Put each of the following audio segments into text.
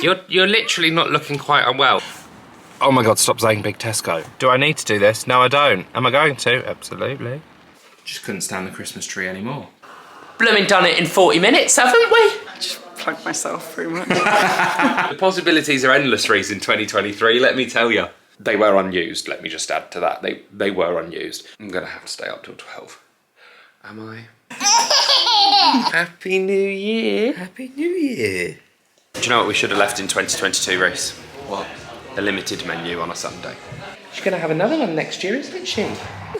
You're literally not looking quite unwell. Oh my God, stop saying Big Tesco. Do I need to do this? No, I don't. Am I going to? Absolutely. Just couldn't stand the Christmas tree anymore. Blooming done it in 40 minutes, haven't we? I just plugged myself pretty much. The possibilities are endless, Reese, in 2023, let me tell you. They were unused, let me just add to that. They were unused. I'm gonna have to stay up till 12. Am I? Happy New Year. Happy New Year. Do you know what we should have left in 2022, Reese? What? The limited menu on a Sunday. She's gonna have another one next year, isn't she?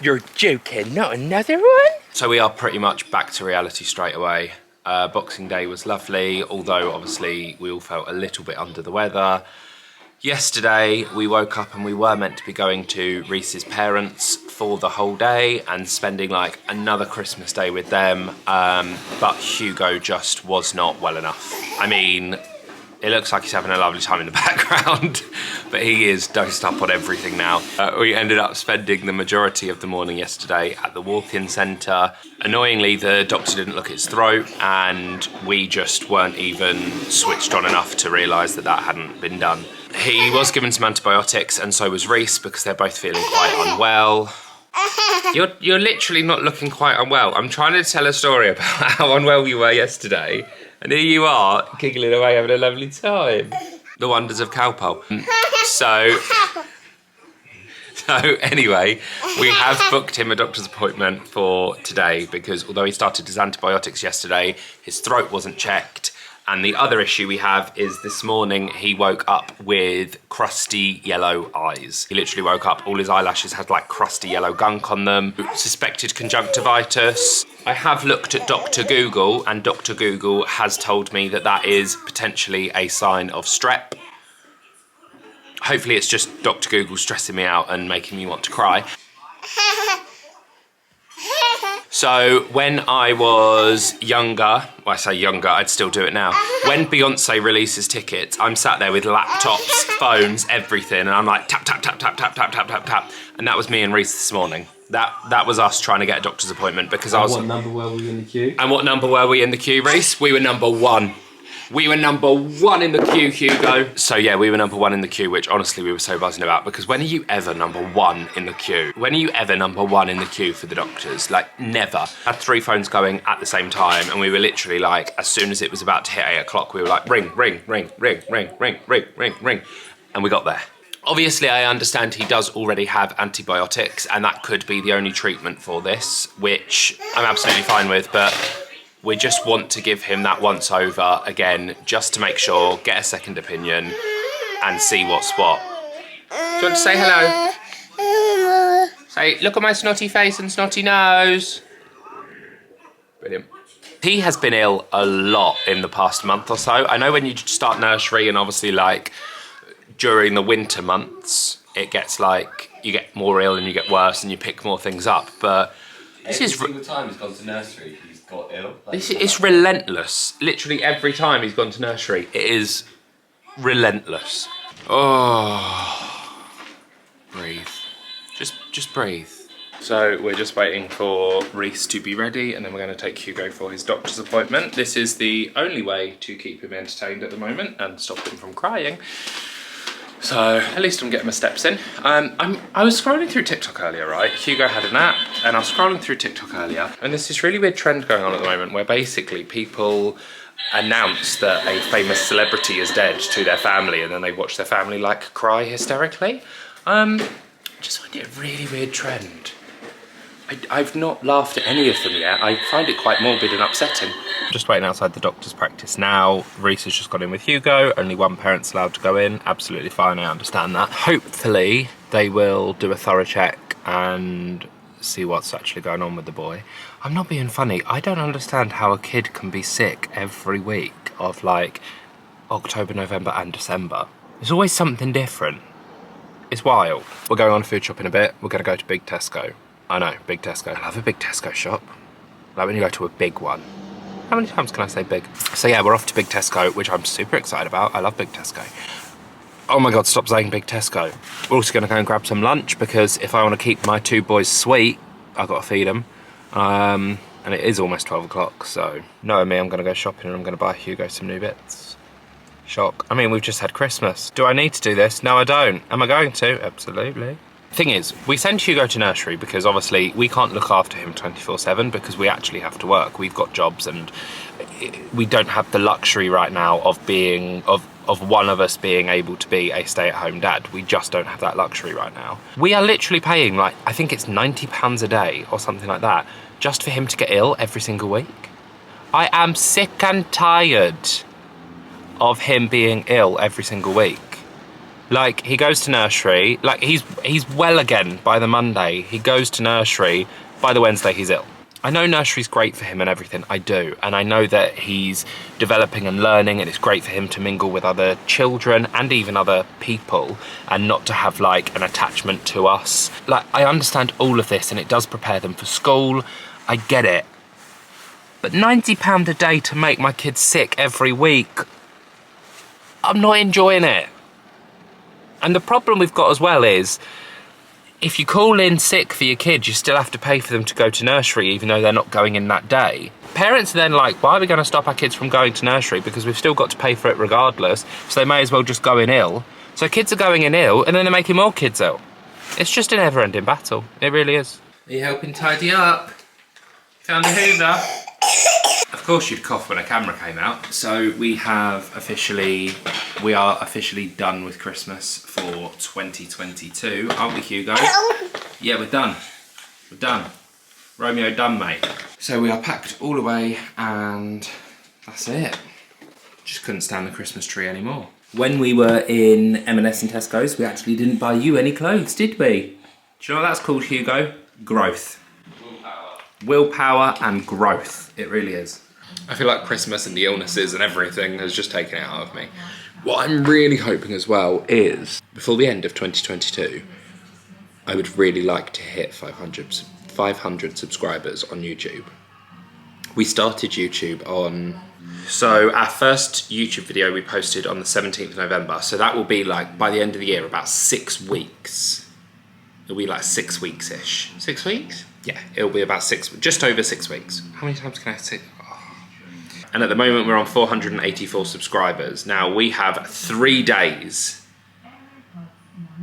You're joking, not another one? So we are pretty much back to reality straight away. Boxing Day was lovely, although obviously we all felt a little bit under the weather. Yesterday we woke up and we were meant to be going to Reese's parents for the whole day and spending like another Christmas day with them, but Hugo just was not well enough. I mean, it looks like he's having a lovely time in the background, but he is dosed up on everything now. We ended up spending the majority of the morning yesterday at the walk-in centre. Annoyingly, the doctor didn't look at his throat and we just weren't even switched on enough to realise that that hadn't been done. He was given some antibiotics and so was Reese because they're both feeling quite unwell. You're literally not looking quite unwell. I'm trying to tell a story about how unwell you were yesterday. And here you are, giggling away, having a lovely time. The wonders of Cowpole. So anyway, we have booked him a doctor's appointment for today because although he started his antibiotics yesterday, his throat wasn't checked. And the other issue we have is this morning he woke up with crusty yellow eyes. He literally woke up, all his eyelashes had like crusty yellow gunk on them. Suspected conjunctivitis. I have looked at Dr. Google and Dr. Google has told me that that is potentially a sign of strep. Hopefully it's just Dr. Google stressing me out and making me want to cry. So when I was younger, well I say younger, I'd still do it now. When Beyonce releases tickets, I'm sat there with laptops, phones, everything, and I'm like tap, tap, tap, tap, tap, tap, tap, tap, tap. And that was me and Reese this morning. That was us trying to get a doctor's appointment because I was... What number were we in the queue? And what number were we in the queue, Reese? We were number 1. We were number 1 in the queue, Hugo. So yeah, we were number 1 in the queue, which honestly we were so buzzing about because when are you ever number 1 in the queue? When are you ever number 1 in the queue for the doctors? Like, never. I had 3 phones going at the same time and we were literally like, as soon as it was about to hit 8 o'clock, we were like, ring, ring, ring, ring, ring, ring, ring, ring, ring. And we got there. Obviously, I understand he does already have antibiotics and that could be the only treatment for this, which I'm absolutely fine with, but we just want to give him that once over again, just to make sure, get a second opinion and see what's what. Do you want to say hello? Say, look at my snotty face and snotty nose. Brilliant. He has been ill a lot in the past month or so. I know when you start nursery and obviously like during the winter months, it gets like, you get more ill and you get worse and you pick more things up, but Every single time he's gone to nursery, he's got ill. It's relentless. Literally every time he's gone to nursery, it is relentless. Oh, breathe. Just breathe. So we're just waiting for Reese to be ready and then we're going to take Hugo for his doctor's appointment. This is the only way to keep him entertained at the moment and stop him from crying. So at least I'm getting my steps in. I was scrolling through TikTok earlier, right? Hugo had a nap and I was scrolling through TikTok earlier and there's this really weird trend going on at the moment where basically people announce that a famous celebrity is dead to their family and then they watch their family like cry hysterically. Just find it a really weird trend. I've not laughed at any of them yet. I find it quite morbid and upsetting. Just waiting outside the doctor's practice now. Reese has just gone in with Hugo. Only one parent's allowed to go in. Absolutely fine, I understand that. Hopefully they will do a thorough check and see what's actually going on with the boy. I'm not being funny. I don't understand how a kid can be sick every week of like October, November and December. There's always something different. It's wild. We're going on a food shop in a bit. We're gonna go to Big Tesco. I know, Big Tesco. I love a big Tesco shop. Like when you go to a big one. How many times can I say big? So yeah, we're off to Big Tesco, which I'm super excited about. I love Big Tesco. Oh my God, stop saying Big Tesco. We're also gonna go and grab some lunch because if I wanna keep my 2 boys sweet, I've gotta feed them. And it is almost 12 o'clock, so knowing me, I'm gonna go shopping and I'm gonna buy Hugo some new bits. Shock. I mean, we've just had Christmas. Do I need to do this? No, I don't. Am I going to? Absolutely. Thing is, we send Hugo to nursery because obviously we can't look after him 24/7 because we actually have to work. We've got jobs and we don't have the luxury right now of being, of one of us being able to be a stay-at-home dad. We just don't have that luxury right now. We are literally paying like, I think it's £90 a day or something like that, just for him to get ill every single week. I am sick and tired of him being ill every single week. Like, he goes to nursery, like he's well again by the Monday. He goes to nursery, by the Wednesday he's ill. I know nursery's great for him and everything, I do. And I know that he's developing and learning and it's great for him to mingle with other children and even other people and not to have like an attachment to us. Like, I understand all of this and it does prepare them for school, I get it. But £90 a day to make my kids sick every week, I'm not enjoying it. And the problem we've got as well is, if you call in sick for your kids, you still have to pay for them to go to nursery even though they're not going in that day. Parents are then like, why are we going to stop our kids from going to nursery? Because we've still got to pay for it regardless, so they may as well just go in ill. So kids are going in ill and then they're making more kids ill. It's just a never-ending battle. It really is. Are you helping tidy up? Found a Hoover? Of course you'd cough when a camera came out. So we are officially done with Christmas for 2022, aren't we, Hugo? Yeah, we're done. We're done. Romeo done, mate. So we are packed all away and that's it. Just couldn't stand the Christmas tree anymore. When we were in M&S and Tesco's, we actually didn't buy you any clothes, did we? Do you know what that's called, Hugo? Growth. Willpower and growth. It really is. I feel like Christmas and the illnesses and everything has just taken it out of me. What I'm really hoping as well is, before the end of 2022, I would really like to hit 500 subscribers on YouTube. We started YouTube on... So our first YouTube video we posted on the 17th of November. So that will be like, by the end of the year, about 6 weeks. It'll be like 6 weeks-ish. 6 weeks? Yeah, it'll be about just over 6 weeks. How many times can I say? Oh. And at the moment we're on 484 subscribers. Now we have 3 days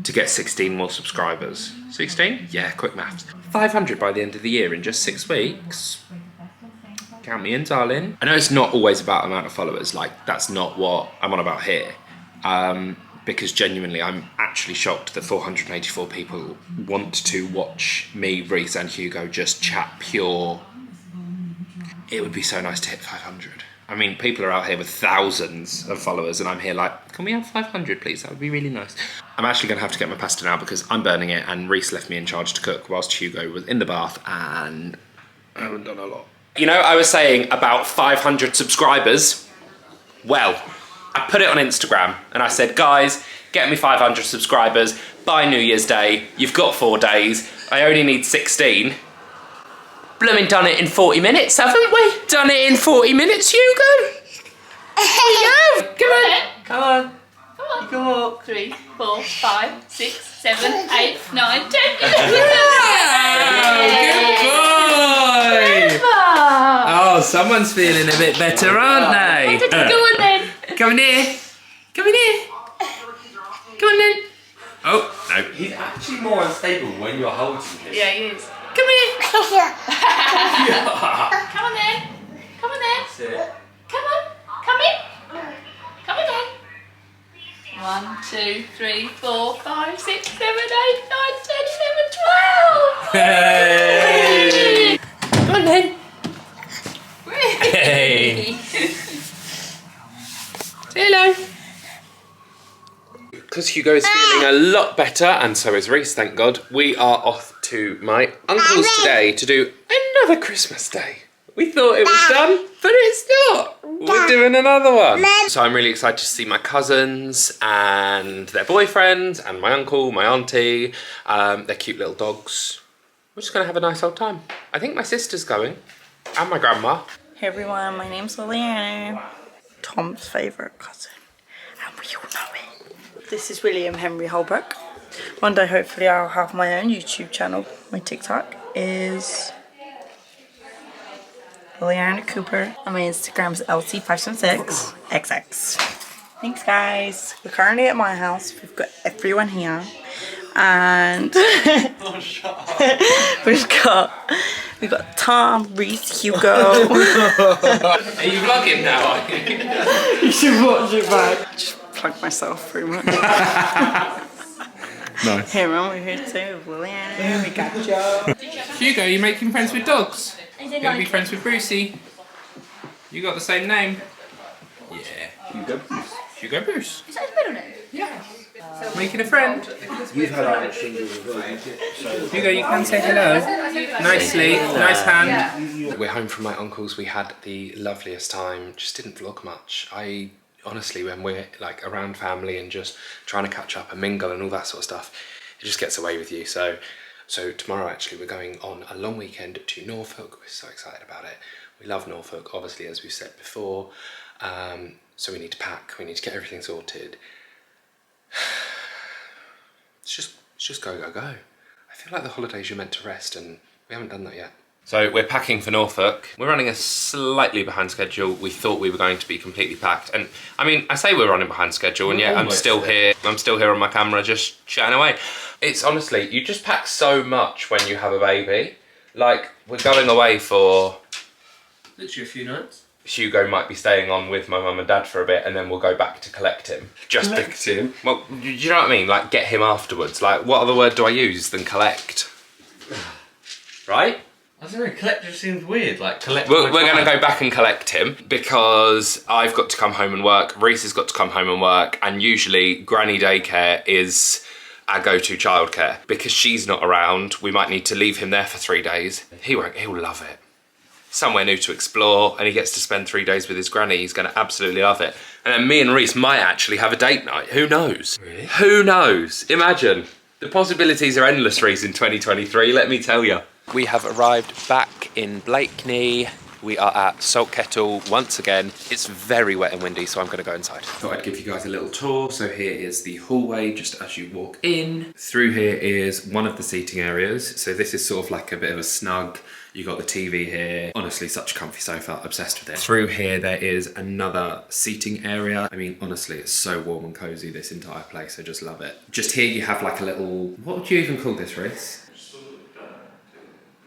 to get 16 more subscribers. 16? Yeah, quick maths. 500 by the end of the year in just 6 weeks. Count me in, darling. I know it's not always about amount of followers, like that's not what I'm on about here. Because genuinely, I'm actually shocked that 484 people want to watch me, Reese and Hugo just chat pure. It would be so nice to hit 500. I mean, people are out here with thousands of followers and I'm here like, can we have 500 please? That would be really nice. I'm actually gonna have to get my pasta now because I'm burning it and Reese left me in charge to cook whilst Hugo was in the bath and I haven't done a lot. You know, I was saying about 500 subscribers. Well, I put it on Instagram and I said, guys, get me 500 subscribers by New Year's Day. You've got 4 days. I only need 16. Blooming done it in 40 minutes, haven't we? Done it in 40 minutes, Hugo? We have. Come on. Come on. Come on. You can walk. 3, 4, 5, 6, 7, 8, 9, 10. Good boy. Oh, someone's feeling a bit better, aren't they? Go on then. Come in here. Come in here. Come on then. Oh, no. He's actually more unstable when you're holding him. Yeah, he is. Come here. Come on then. Come on then. Sit. Come on. Come in. Come on then. 1, 2, 3, 4, 5, 6, 7, 8, 9, 10, 11, 12. Hey. Come on then. Hey. Say hello. Because Hugo is feeling a lot better, and so is Reese, thank God, we are off to my uncle's today to do another Christmas day. We thought it was done, but it's not. We're doing another one. So I'm really excited to see my cousins and their boyfriends and my uncle, my auntie, their cute little dogs. We're just gonna have a nice old time. I think my sister's going, and my grandma. Hey everyone, my name's Liliana. Tom's favourite cousin. And we all know it. This is William Henry Holbrook. One day hopefully I'll have my own YouTube channel. My TikTok is Liliana Cooper. And my Instagram is LC576XX. Thanks, guys. We're currently at my house. We've got everyone here. And Oh, shut up. we've got Tom, Reese, Hugo. Are you vlogging now, are you? You should watch it back. Just plug myself pretty much. Nice. Here, we're here too with Liliana. We got Joe. Hugo, you making friends with dogs? Is You're gonna be friends with Brucey. You got the same name. Yeah. Hugo. Hugo Bruce. Is that his middle name? Yeah. Making a friend. You've had our singles as well, haven't you? So Hugo, you can say hello. Nicely. Nice hand. We're home from my uncle's. We had the loveliest time. Just didn't vlog much. Honestly, when we're like around family and just trying to catch up and mingle and all that sort of stuff, it just gets away with you. So tomorrow actually we're going on a long weekend to Norfolk. We're so excited about it. We love Norfolk, obviously, as we said before. So we need to pack, we need to get everything sorted. It's just go. I feel like the holidays you're meant to rest and we haven't done that yet. So we're packing for Norfolk. We're running a slightly behind schedule. We thought we were going to be completely packed. And I mean, I say we're running behind schedule and yet I'm still here. I'm still here on my camera just chatting away. It's honestly, you just pack so much when you have a baby. Like, we're going away for... Literally a few nights. Hugo might be staying on with my mum and dad for a bit and then we'll go back to collect him. Just collect him? Well, do you know what I mean? Like, get him afterwards. Like, what other word do I use than collect? Right? I don't know, collect just seems weird, like collect. We're going to go back and collect him because I've got to come home and work, Reese has got to come home and work, and usually granny daycare is our go-to childcare. Because she's not around, we might need to leave him there for 3 days. He'll love it. Somewhere new to explore, and he gets to spend 3 days with his granny. He's going to absolutely love it. And then me and Reese might actually have a date night. Who knows? Really? Who knows? Imagine. The possibilities are endless, Reese, in 2023, let me tell you. We have arrived back in Blakeney. We are at Salt Kettle once again. It's very wet and windy, so I'm going to go inside. Thought I'd give you guys a little tour. So here is the hallway just as you walk in. Through here is one of the seating areas. So this is sort of like a bit of a snug. You got the TV here. Honestly, such a comfy sofa, obsessed with it. Through here, there is another seating area. I mean, honestly, it's so warm and cozy, this entire place. I just love it. Just here, you have like a little, what would you even call this, Reese?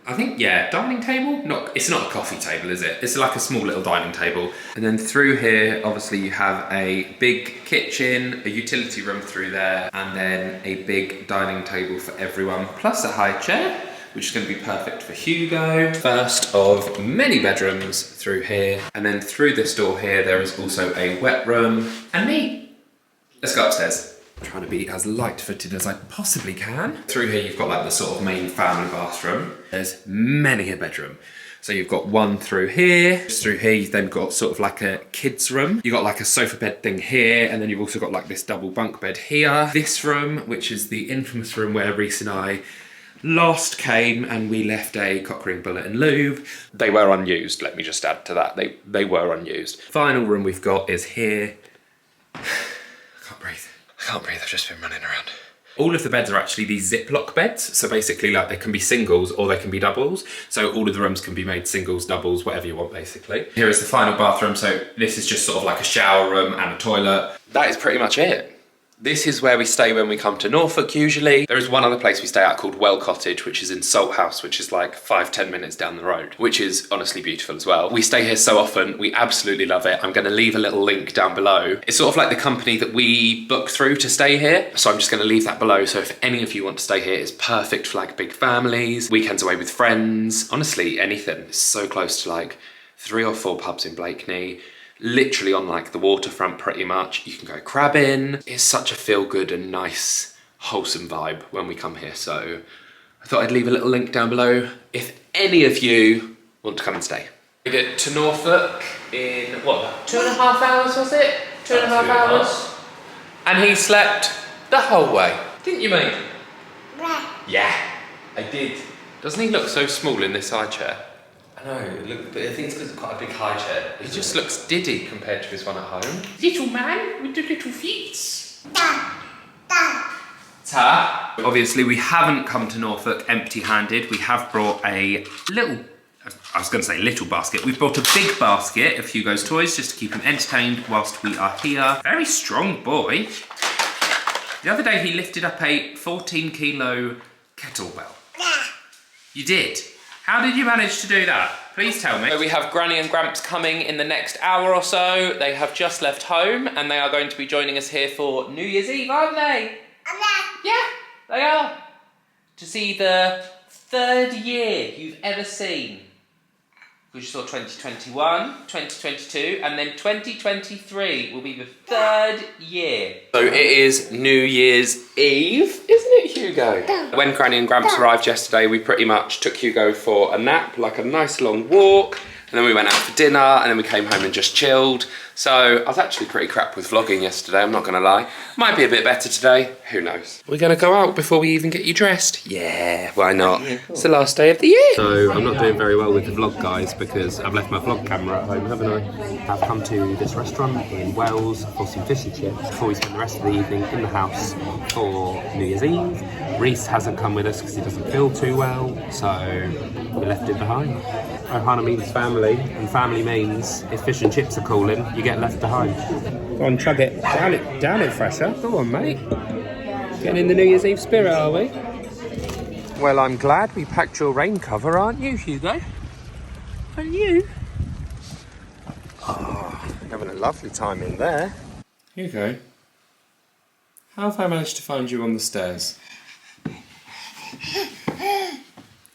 I think, yeah, dining table? It's not a coffee table, is it? It's like a small little dining table. And then through here, obviously you have a big kitchen, a utility room through there, and then a big dining table for everyone, plus a high chair, which is going to be perfect for Hugo. First of many bedrooms through here. And then through this door here, there is also a wet room and me. Let's go upstairs. I'm trying to be as light-footed as I possibly can. Through here, you've got like the sort of main family bathroom. There's many a bedroom. So you've got one through here. Through here, you've then got sort of like a kid's room. You've got like a sofa bed thing here, and then you've also got like this double bunk bed here. This room, which is the infamous room where Reese and I last came and we left a cock ring bullet and lube. They were unused, let me just add to that. They were unused. Final room we've got is here. I can't breathe, I've just been running around. All of the beds are actually these Ziploc beds. So basically like they can be singles or they can be doubles. So all of the rooms can be made singles, doubles, whatever you want basically. Here is the final bathroom. So this is just sort of like a shower room and a toilet. That is pretty much it. This is where we stay when we come to Norfolk usually. There is one other place we stay at called Well Cottage, which is in Salt House, which is like 5-10 minutes down the road, which is honestly beautiful as well. We stay here so often, we absolutely love it. I'm gonna leave a little link down below. It's sort of like the company that we book through to stay here. So I'm just gonna leave that below. So if any of you want to stay here, it's perfect for like big families, weekends away with friends, honestly, anything. It's so close to like 3 or 4 pubs in Blakeney. Literally on like the waterfront pretty much. You can go crabbing. It's such a feel good and nice, wholesome vibe when we come here. So I thought I'd leave a little link down below if any of you want to come and stay. We get to Norfolk in, what, 2.5 hours was it? 2.5 hours. And he slept the whole way. Didn't you, mate? Yeah, I did. Doesn't he look so small in this high chair? I know, but I think it's because it's quite a big high chair. He just looks diddy compared to his one at home. Little man with the little feet. Ta. Obviously we haven't come to Norfolk empty-handed. We have brought a little, I was going to say little basket. We've brought a big basket of Hugo's toys just to keep him entertained whilst we are here. Very strong boy. The other day he lifted up a 14 kilo kettlebell. You did? How did you manage to do that? Please tell me. So we have Granny and Gramps coming in the next hour or so. They have just left home and they are going to be joining us here for New Year's Eve, aren't they? Yeah, they are. To see the 3rd year you've ever seen. We just saw 2021, 2022, and then 2023 will be the 3rd year. So it is New Year's Eve, isn't it, Hugo? When Granny and Gramps arrived yesterday, we pretty much took Hugo for a nap, like a nice long walk, and then we went out for dinner, and then we came home and just chilled. So I was actually pretty crap with vlogging yesterday, I'm not gonna lie. Might be a bit better today, who knows. We're gonna go out before we even get you dressed. Yeah, why not? Yeah, cool. It's the last day of the year. So I'm not doing very well with the vlog, guys, because I've left my vlog camera at home, haven't I? I've come to this restaurant in Wales for some fish and chips before we spend the rest of the evening in the house for New Year's Eve. Reese hasn't come with us because he doesn't feel too well, so we left him behind. Ohana means family, and family means if fish and chips are calling, you get left behind. Go on, chug it. Down it, fresher. Go on, mate. Getting in the New Year's Eve spirit, are we? Well, I'm glad we packed your rain cover, aren't you, Hugo? Aren't you? Oh, having a lovely time in there. Hugo, how have I managed to find you on the stairs?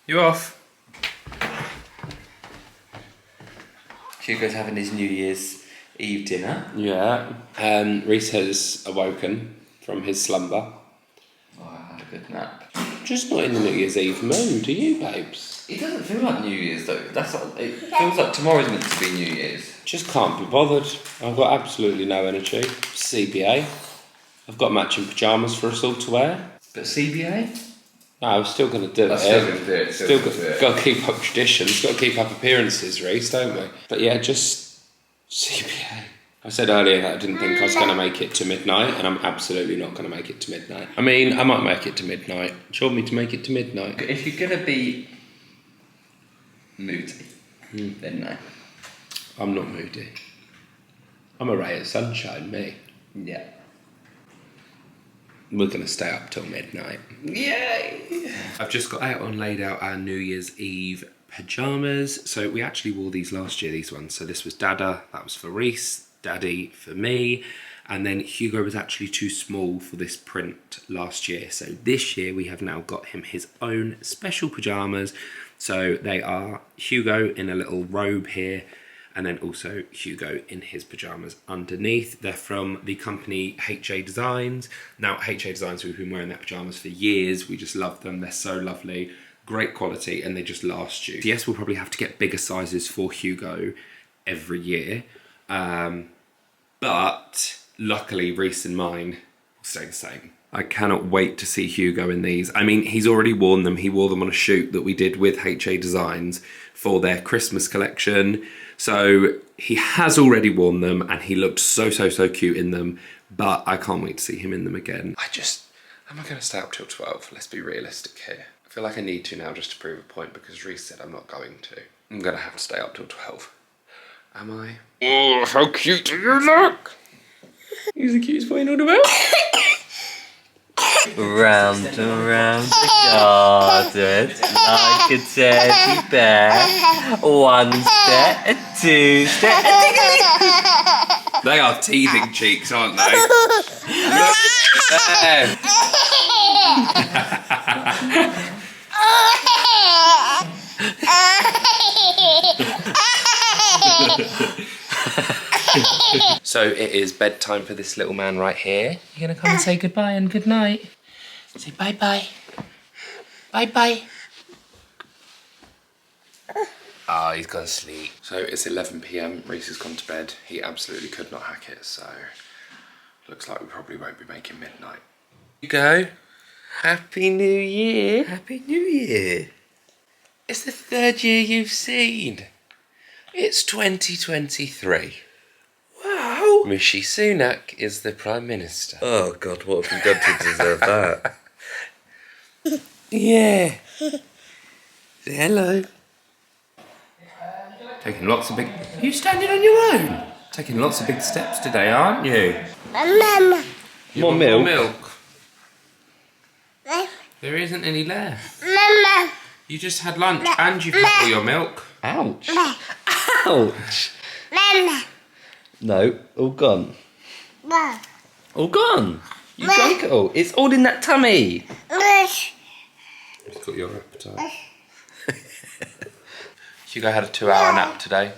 You off? Hugo's having his New Year's Eve dinner. Yeah. Reese has awoken from his slumber. Oh, I had a good nap. Just not in the New Year's Eve mood, are you, babes? It doesn't feel like New Year's though. It feels like tomorrow's meant to be New Year's. Just can't be bothered. I've got absolutely no energy. CBA. I've got matching pyjamas for us all to wear. But CBA? No, I'm still going to do it. Still going to do it. Still got to keep up traditions, got to keep up appearances, Reese, don't we? But yeah, just CBA. I said earlier that I didn't think I was going to make it to midnight, and I'm absolutely not going to make it to midnight. I mean, I might make it to midnight. Do you want me to make it to midnight? If you're going to be moody, then no. I'm not moody. I'm a ray of sunshine, me. Yeah. We're going to stay up till midnight. Yay! I've just got out and laid out our New Year's Eve pyjamas. So we actually wore these last year, these ones. So this was Dada, that was for Reese, Daddy for me. And then Hugo was actually too small for this print last year. So this year we have now got him his own special pyjamas. So they are Hugo in a little robe here, and then also Hugo in his pyjamas underneath. They're from the company HA Designs. Now, HA Designs, we've been wearing their pyjamas for years. We just love them. They're so lovely, great quality, and they just last you. Yes, we'll probably have to get bigger sizes for Hugo every year. But luckily, Reese and mine will stay the same. I cannot wait to see Hugo in these. I mean, he's already worn them. He wore them on a shoot that we did with HA Designs for their Christmas collection. So he has already worn them and he looked so cute in them, but I can't wait to see him in them again. Am I going to stay up till 12? Let's be realistic here. I feel like I need to now just to prove a point because Reese said I'm not going to. I'm going to have to stay up till 12. Am I? Oh, how cute do you look? He's the cutest boy in all the world. Round and round the garden, like a teddy bear. One step, two step. They are teething cheeks, aren't they? Look at them. So it is bedtime for this little man right here. You're gonna come and say goodbye and good night. Say bye-bye. Bye-bye. Ah, he's gone to sleep. So it's 11 PM, Reese has gone to bed. He absolutely could not hack it, so looks like we probably won't be making midnight. You go. Happy New Year. Happy New Year. It's the 3rd year you've seen. It's 2023. Wow. Rishi Sunak is the Prime Minister. Oh God, what have you done to deserve that? Yeah. Say hello. Taking lots of big... Are you standing on your own? Taking lots of big steps today, aren't you? Mama. You want more milk? There isn't any left. Mama. You just had lunch and you've had all your milk. Ouch. Ouch. Mama. No, all gone. All gone. You drank it all. It's all in that tummy. It's got your appetite. Hugo had a 2-hour nap today.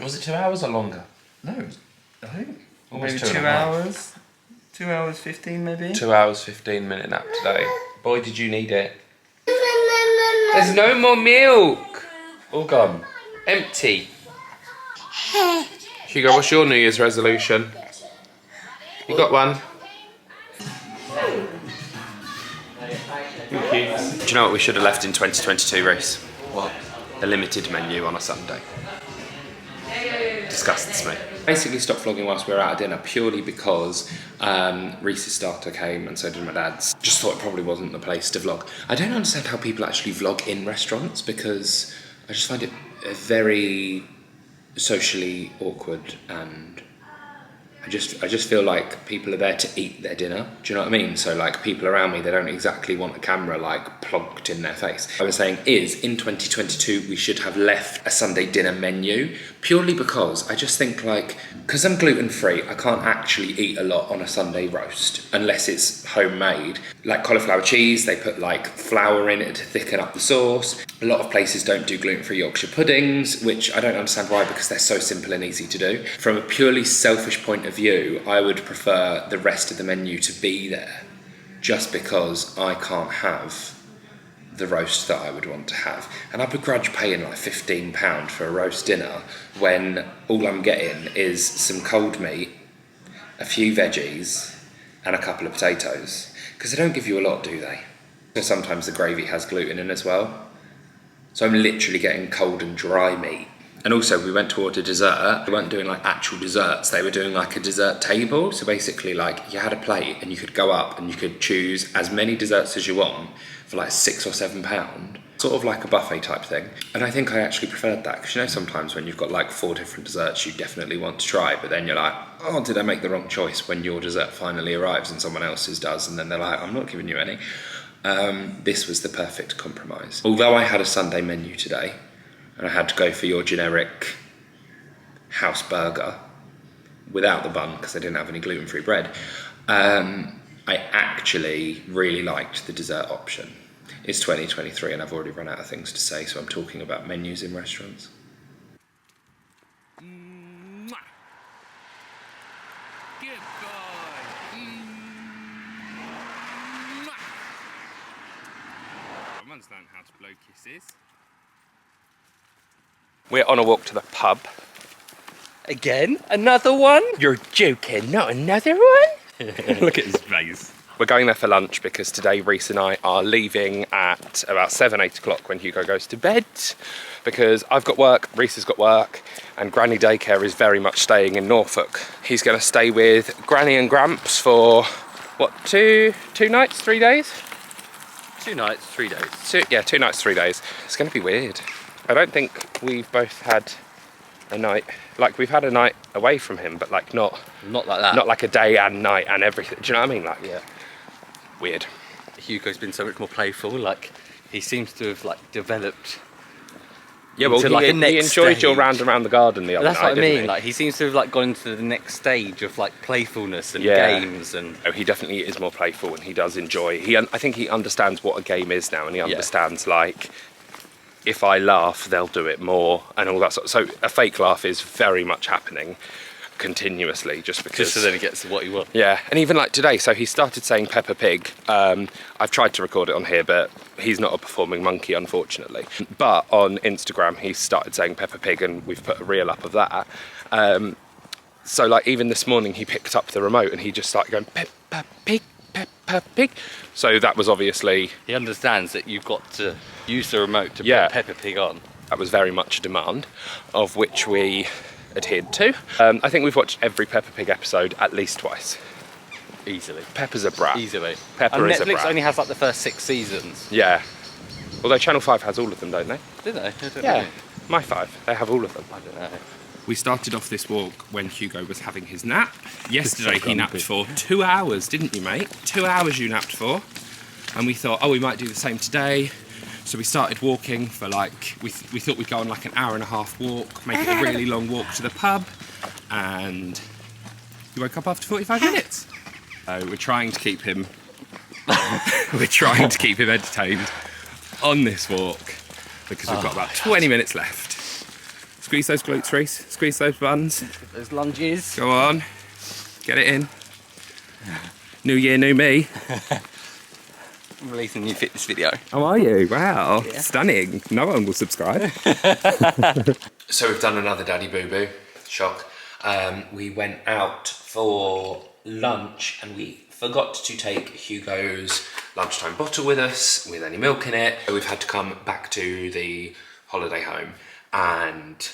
Was it 2 hours or longer? No, I think Almost maybe 2 2 hours. 2 hours 15 maybe. 2 hours, 15-minute nap today. Boy, did you need it. There's no more milk. All gone. Empty. Hugo, what's your New Year's resolution? You got one? Thank you. Do you know what we should have left in 2022, Reese? What? The limited menu on a Sunday. Disgusts me. Basically stopped vlogging whilst we were out at dinner purely because Reese's starter came and so did my dad's. Just thought it probably wasn't the place to vlog. I don't understand how people actually vlog in restaurants because I just find it very socially awkward, and I just feel like people are there to eat their dinner. Do you know what I mean? So like people around me, they don't exactly want a camera like plonked in their face. I was saying is in 2022 we should have left a Sunday dinner menu purely because I just think like, because I'm gluten free, I can't actually eat a lot on a Sunday roast unless it's homemade. Like cauliflower cheese, they put like flour in it to thicken up the sauce. A lot of places don't do gluten-free Yorkshire puddings, which I don't understand why because they're so simple and easy to do. From a purely selfish point of view, I would prefer the rest of the menu to be there just because I can't have the roast that I would want to have. And I begrudge paying like £15 for a roast dinner when all I'm getting is some cold meat, a few veggies and a couple of potatoes. Because they don't give you a lot, do they? So sometimes the gravy has gluten in as well. So I'm literally getting cold and dry meat. And also we went to order dessert. They weren't doing like actual desserts. They were doing like a dessert table. So basically like you had a plate and you could go up and you could choose as many desserts as you want for like £6 or £7. Sort of like a buffet type thing. And I think I actually preferred that because you know sometimes when you've got like 4 different desserts you definitely want to try, but then you're like, oh, did I make the wrong choice when your dessert finally arrives and someone else's does, and then they're like, I'm not giving you any. This was the perfect compromise. Although I had a Sunday menu today and I had to go for your generic house burger without the bun because I didn't have any gluten-free bread, I actually really liked the dessert option. It's 2023 and I've already run out of things to say, so I'm talking about menus in restaurants. Good boy. Someone's learned how to blow kisses. We're on a walk to the pub. Again? Another one? You're joking, not another one? Look at his face. We're going there for lunch because today Reese and I are leaving at about 7, 8 o'clock when Hugo goes to bed because I've got work, Reese has got work, and Granny Daycare is very much staying in Norfolk. He's going to stay with Granny and Gramps for, what, 2 nights, 3 days? 2 nights, 3 days. 2 nights, 3 days. It's going to be weird. I don't think we've both had a night, like we've had a night away from him, but like not like that. Not like a day and night and everything. Do you know what I mean? Like, Yeah. Weird. Hugo's been so much more playful, like he seems to have like developed. Yeah, well, into, like, a he next enjoyed your stage. round around the garden the other That's night, what I didn't mean. he? Like he seems to have like gone into the next stage of like playfulness and Yeah. games and. Oh, he definitely is more playful and he does enjoy. I think he understands what a game is now, and he understands like if I laugh, they'll do it more and all that sort. So a fake laugh is very much happening continuously, just because. Just so then he gets what he wants. Yeah, and even like today, so he started saying Peppa Pig. I've tried to record it on here, but he's not a performing monkey, unfortunately. But on Instagram, he started saying Peppa Pig, and we've put a reel up of that. So like even this morning, he picked up the remote and he just started going Peppa Pig, Peppa Pig. So that was obviously. He understands that you've got to use the remote to Yeah. put Peppa Pig on. That was very much a demand, of which we adhered to. I think we've watched every Peppa Pig episode at least twice. Easily. Peppa's a brat. Easily. Peppa And is a Netflix brat. only has like the first 6 seasons. Yeah. Although Channel 5 has all of them, don't they? Do they? I don't Yeah. know. My 5. They have all of them. I don't know. We started off this walk when Hugo was having his nap. Yesterday so he napped grumpy. for 2 hours, didn't you, mate? 2 hours you napped for. And we thought, oh, we might do the same today. So we started walking for like, we thought we'd go on like an hour and a half walk, make it a really long walk to the pub. And he woke up after 45 minutes. We're trying to keep him, entertained on this walk because we've got about 20 minutes left. Squeeze those glutes, Reese. Squeeze those buns. Those lunges. Go on. Get it in. New year, new me. I'm releasing a new fitness video. How are you? Wow. Yeah. Stunning. No one will subscribe. So we've done another daddy boo-boo. Shock. We went out for lunch and we forgot to take Hugo's lunchtime bottle with us with any milk in it. We've had to come back to the holiday home and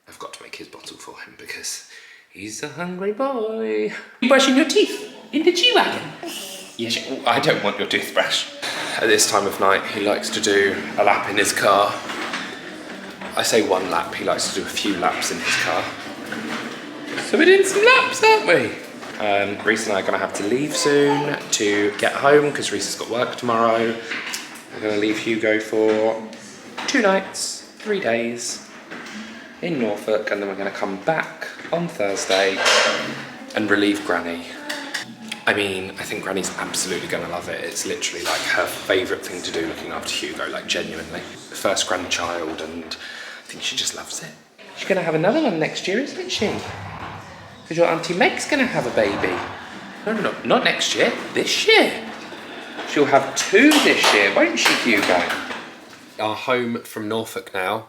I've got to make his bottle for him because he's a hungry boy. You brushing your teeth in the G-Wagon? Yes, I don't want your toothbrush. At this time of night, he likes to do a lap in his car. I say one lap, he likes to do a few laps in his car. So we're doing some laps, aren't we? Reese and I are gonna have to leave soon to get home because Reese has got work tomorrow. We're gonna leave Hugo for 2 nights, 3 days in Norfolk, and then we're gonna come back on Thursday and relieve Granny. I mean, I think Granny's absolutely gonna love it. It's literally like her favourite thing to do, looking after Hugo, like genuinely. First grandchild, and I think she just loves it. She's gonna have another one next year, isn't she? Because your Auntie Meg's gonna have a baby. No, not next year, this year. She'll have 2 this year, won't she, Hugo? Our home from Norfolk now.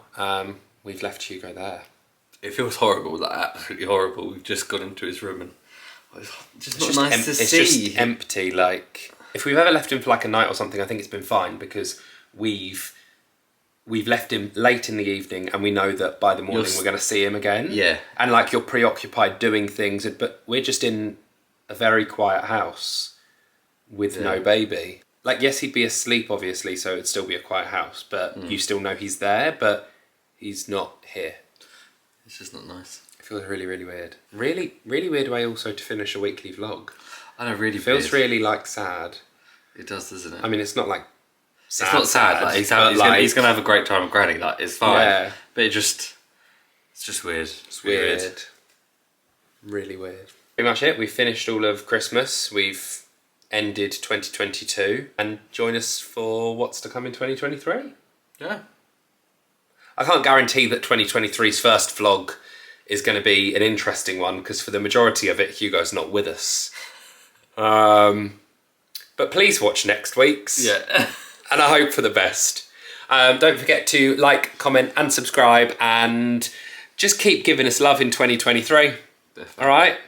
We've left Hugo there. It feels horrible, like absolutely horrible. We've just gone into his room and it's just not nice to It's see. just empty. Like, if we've ever left him for like a night or something, I think it's been fine because we've left him late in the evening and we know that by the morning we're going to see him again. Yeah. And like, you're preoccupied doing things, but we're just in a very quiet house with no baby. Like, yes, he'd be asleep obviously, so it'd still be a quiet house, but you still know he's there, but he's not here. It's just not nice. It feels really, really weird. Really, really weird way also to finish a weekly vlog. I know, really It feels weird. really like sad. It does, doesn't it? I mean, it's not like sad, it's not sad. Like, he's gonna have a great time with Granny. Like, it's fine. Yeah. But it's just weird. It's weird. Really weird. Pretty much it. We've finished all of Christmas. We've ended 2022. And join us for what's to come in 2023. Yeah. I can't guarantee that 2023's first vlog is going to be an interesting one because for the majority of it, Hugo's not with us. But please watch next week's. Yeah. And I hope for the best. Don't forget to like, comment and subscribe and just keep giving us love in 2023. Definitely. All right?